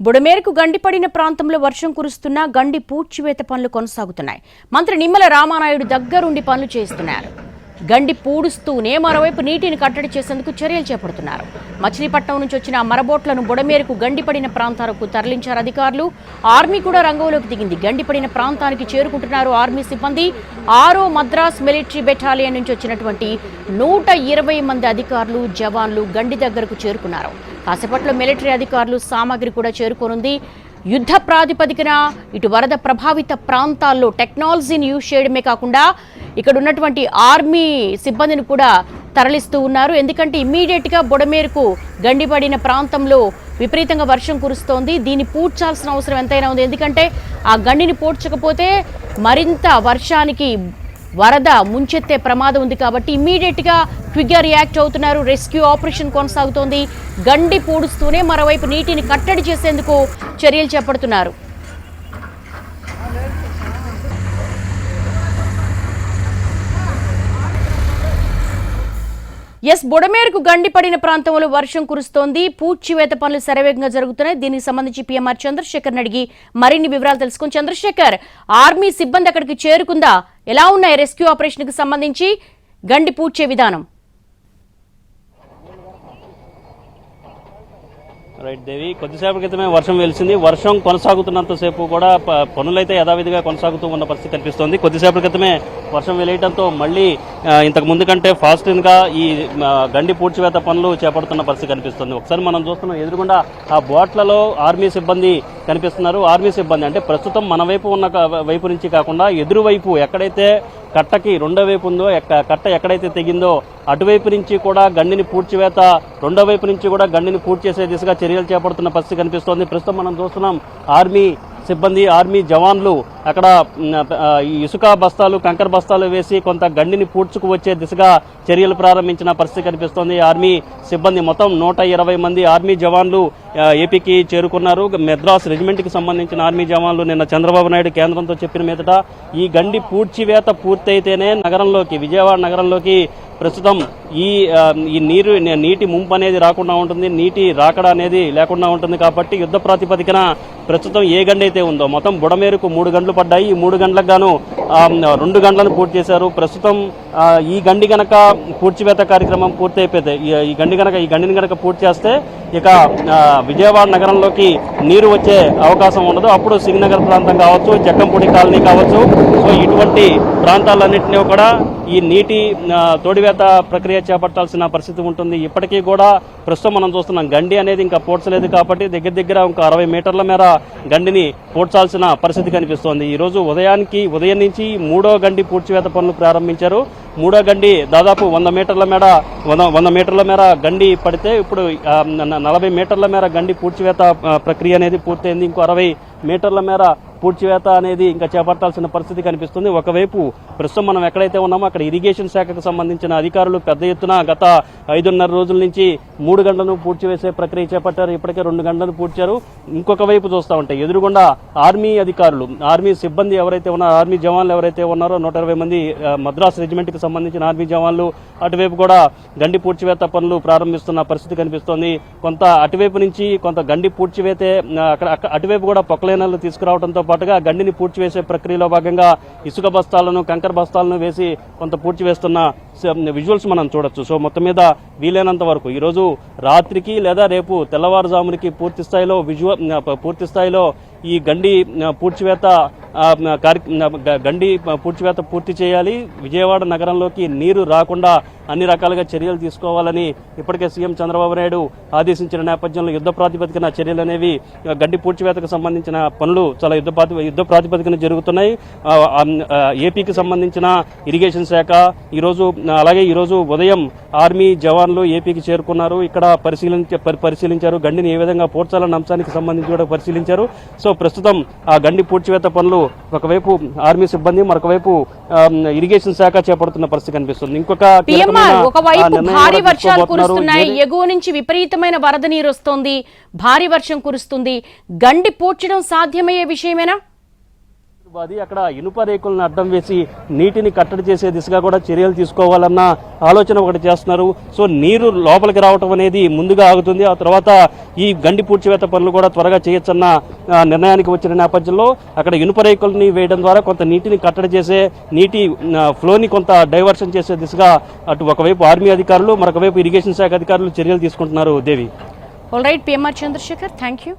బుడమేరకు గండిపడిన ప్రాంతంలో వర్షం కురుస్తున్నా గండి పూడ్చివేత పనులు కొనసాగుతున్నాయి. మంత్రి నిమ్మల రామానాయుడు దగ్గరుండి పనులు చేస్తున్నారు. గండి పూడుస్తూనే మరోవైపు నీటిని కట్టడి చేసేందుకు చర్యలు చేపడుతున్నారు. మచిలీపట్నం నుంచి వచ్చిన మరబోట్లను బుడమేరకు గండిపడిన ప్రాంతాలకు తరలించారు అధికారులు. ఆర్మీ కూడా రంగంలోకి దిగింది. గండిపడిన ప్రాంతానికి చేరుకుంటున్నారు ఆర్మీ సిబ్బంది. 6వ మద్రాస్ మిలిటరీ బెటాలియన్ నుంచి వచ్చినటువంటి 120 మంది అధికారులు, జవాన్లు గండి దగ్గరకు చేరుకున్నారు. కాసేపట్లో మిలిటరీ అధికారులు సామాగ్రి కూడా చేరుకోనుంది. యుద్ధ ప్రాతిపదికన ఇటు వరద ప్రభావిత ప్రాంతాల్లో టెక్నాలజీని యూజ్ చేయడమే కాకుండా ఇక్కడ ఉన్నటువంటి ఆర్మీ సిబ్బందిని కూడా తరలిస్తూ ఉన్నారు. ఎందుకంటే ఇమ్మీడియట్గా బుడమేరకు గండిపడిన ప్రాంతంలో విపరీతంగా వర్షం కురుస్తోంది. దీన్ని పూడ్చాల్సిన అవసరం ఎంతైనా ఉంది. ఎందుకంటే ఆ గండిని పూడ్చకపోతే మరింత వర్షానికి వరద ముంచెత్తే ప్రమాదం ఉంది. కాబట్టి ఇమ్మీడియట్గా క్విక్గా రియాక్ట్ అవుతున్నారు. రెస్క్యూ ఆపరేషన్ కొనసాగుతోంది. గండి పూడుస్తూనే మరోవైపు నీటిని కట్టడి చేసేందుకు చర్యలు చేపడుతున్నారు. బుడమేరకు గండిపడిన ప్రాంతంలో వర్షం కురుస్తోంది. పూడ్చివేత పనులు శరవేగంగా జరుగుతున్నాయి. దీనికి సంబంధించి పిఎంఆర్ చంద్రశేఖర్ అడిగి మరిన్ని వివరాలు తెలుసుకుని. చంద్రశేఖర్, ఆర్మీ సిబ్బంది అక్కడికి చేరుకుందా? ఎలా ఉన్నాయి రెస్క్యూ ఆపరేషన్ కి సంబంధించి గండి పూడ్చే విధానం? రైట్ దేవి, కొద్దిసేపటి క్రితమే వర్షం వెలిసింది. వర్షం కొనసాగుతున్నంతసేపు కూడా పనులైతే యథావిధిగా కొనసాగుతూ ఉన్న పరిస్థితి కనిపిస్తోంది. కొద్దిసేపటి క్రితమే వర్షం వెలియడంతో మళ్ళీ ఇంతకు ముందు కంటే ఫాస్ట్గా ఈ గండి పూడ్చివేత పనులు చేపడుతున్న పరిస్థితి కనిపిస్తుంది. ఒకసారి మనం చూస్తున్నాం, ఎదురుగుండా ఆ బోట్లలో ఆర్మీ సిబ్బంది కనిపిస్తున్నారు. ఆర్మీ సిబ్బంది అంటే ప్రస్తుతం మన వైపు ఉన్న వైపు నుంచి కాకుండా ఎదురు వైపు ఎక్కడైతే కట్టకి రెండో వైపు ఉందో, కట్ట ఎక్కడైతే తెగిందో అటువైపు నుంచి కూడా గండిని పూడ్చివేత, రెండో వైపు నుంచి కూడా గండిని పూడ్చి చేసే దిశగా చర్యలు చేపడుతున్న పరిస్థితి కనిపిస్తోంది. ప్రస్తుతం మనం చూస్తున్నాం ఆర్మీ సిబ్బంది, ఆర్మీ జవాన్లు అక్కడ ఇసుక బస్తాలు, కంకర బస్తాలు వేసి కొంత గండిని పూడ్చుకు వచ్చే దిశగా చర్యలు ప్రారంభించిన పరిస్థితి కనిపిస్తోంది. ఆర్మీ సిబ్బంది మొత్తం 120 మంది ఆర్మీ జవాన్లు ఏపీకి చేరుకున్నారు. మద్రాస్ రెజిమెంట్కి సంబంధించిన ఆర్మీ జవాన్లు నిన్న చంద్రబాబు నాయుడు కేంద్రంతో చెప్పిన మీదట ఈ గండి పూడ్చివేత పూర్తయితేనే నగరంలోకి, విజయవాడ నగరంలోకి ప్రస్తుతం ఈ నీటి ముంపు అనేది రాకుండా ఉంటుంది, నీటి రాకడ అనేది లేకుండా ఉంటుంది. కాబట్టి యుద్ధ ప్రాతిపదికన ప్రస్తుతం ఏ గండి అయితే ఉందో, మొత్తం బుడమేరకు 3 గంటలు పడ్డాయి. ఈ 3 గంటలకు గాను 2 గంటలను పూర్తి చేశారు. ప్రస్తుతం ఈ గండి గనక పూడ్చివేత కార్యక్రమం పూర్తి అయిపోతే, ఈ గండిని గనక పూర్తి చేస్తే ఇక విజయవాడ నగరంలోకి నీరు వచ్చే అవకాశం ఉండదు. అప్పుడు సింగనగర్ ప్రాంతం కావచ్చు, జక్కంపూడి కాలనీ కావచ్చు, సో ఇటువంటి ప్రాంతాలన్నింటినీ కూడా ఈ నీటి తోడివేత ప్రక్రియ చేపట్టాల్సిన పరిస్థితి ఉంటుంది. ఇప్పటికీ కూడా ప్రస్తుతం మనం చూస్తున్నాం గండి అనేది ఇంకా పూడ్చలేదు. కాబట్టి దగ్గర ఇంకా 60 మీటర్ల మేర గండిని పూడ్చాల్సిన పరిస్థితి కనిపిస్తోంది. ఈరోజు ఉదయం నుంచి 3వ గండి పూడ్చివేత పనులు ప్రారంభించారు. 3వ గండి దాదాపు 100 మీటర్ల మేర గండి పడితే ఇప్పుడు 40 మీటర్ల మేర గండి పూడ్చివేత ప్రక్రియ అనేది పూర్తయింది. ఇంకో 60 మీటర్ల మేర పూడ్చివేత అనేది ఇంకా చేపట్టాల్సిన పరిస్థితి కనిపిస్తుంది. ఒకవైపు ప్రస్తుతం మనం ఎక్కడైతే ఉన్నామో అక్కడ ఇరిగేషన్ శాఖకు సంబంధించిన అధికారులు పెద్ద ఎత్తున గత 5.5 రోజుల నుంచి 3 గంటలను పూడ్చివేసే ప్రక్రియ చేపట్టారు. ఇప్పటికే 2 గంటలను పూడ్చారు. ఇంకొక వైపు చూస్తూ ఉంటే ఎదురుగుండా ఆర్మీ అధికారులు, ఆర్మీ సిబ్బంది ఎవరైతే ఉన్నారో, ఆర్మీ జవాన్లు ఎవరైతే ఉన్నారో 120 మంది మద్రాస్ రెజిమెంట్కి సంబంధించిన ఆర్మీ జవాన్లు అటువైపు కూడా గండి పూడ్చివేత పనులు ప్రారంభిస్తున్న పరిస్థితి కనిపిస్తోంది. కొంత అటువైపు నుంచి కొంత గండి పూడ్చివేతే అటువైపు కూడా పొక్కలైనలు తీసుకురావడంతో పాటుగా గండిని పూడ్చివేసే ప్రక్రియలో భాగంగా ఇసుక బస్తాలను, కంకర బస్తాలను వేసి కొంత పూడ్చివేస్తున్న విజువల్స్ మనం చూడొచ్చు. సో మొత్తం మీద వీలైనంత వరకు ఈరోజు రాత్రికి లేదా రేపు తెల్లవారుజామునికి పూర్తి స్థాయిలో ఈ గండి పూడ్చివేత పూర్తి చేయాలి. విజయవాడ నగరంలోకి నీరు రాకుండా అన్ని రకాలుగా చర్యలు తీసుకోవాలని ఇప్పటికే సీఎం చంద్రబాబు నాయుడు ఆదేశించిన నేపథ్యంలో యుద్ధ ప్రాతిపదికన చర్యలు అనేవి, గండి పూడ్చివేతకు సంబంధించిన పనులు చాలా యుద్ధ ప్రాతిపదికన జరుగుతున్నాయి. ఏపీకి సంబంధించిన ఇరిగేషన్ శాఖ ఈరోజు ఉదయం ఆర్మీ జవాన్లు ఏపీకి చేరుకున్నారు. ఇక్కడ పరిశీలించారు గండిని ఏ విధంగా పూడ్చాలన్న అంశానికి సంబంధించి కూడా పరిశీలించారు. సో ప్రస్తుతం ఆ గండి పూడ్చివేత పనులు ఒకవైపు ఆర్మీ సిబ్బంది, మరొకవైపు ఇరిగేషన్ శాఖ చేపడుతున్న పరిస్థితి కనిపిస్తుంది. ఒకవైపు భారీ వర్షాలు కురుస్తున్నాయి, ఎగువ నుంచి విపరీతమైన వరద నీరు వస్తోంది, భారీ వర్షం కురుస్తుంది. గండి పూడ్చడం సాధ్యమయ్యే విషయమేనా? అది అక్కడ ఇనుప రేకులను అడ్డం వేసి నీటిని కట్టడి చేసే దిశగా కూడా చర్యలు తీసుకోవాలన్న ఆలోచన ఒకటి చేస్తున్నారు. సో నీరు లోపలికి రావటం అనేది ముందుగా ఆగుతుంది. ఆ తర్వాత ఈ గండి పూడ్చివేత పనులు కూడా త్వరగా చేయొచ్చన్న నిర్ణయానికి వచ్చిన నేపథ్యంలో అక్కడ ఇనుప రేకుల్ని వేయడం ద్వారా కొంత నీటిని కట్టడి చేసే నీటి ఫ్లోని కొంత డైవర్షన్ చేసే దిశగా అటు ఒకవైపు ఆర్మీ అధికారులు మరొకవైపు ఇరిగేషన్ శాఖ అధికారులు చర్యలు తీసుకుంటున్నారు. Devi. All right, PMR Chandrashekhar, thank you.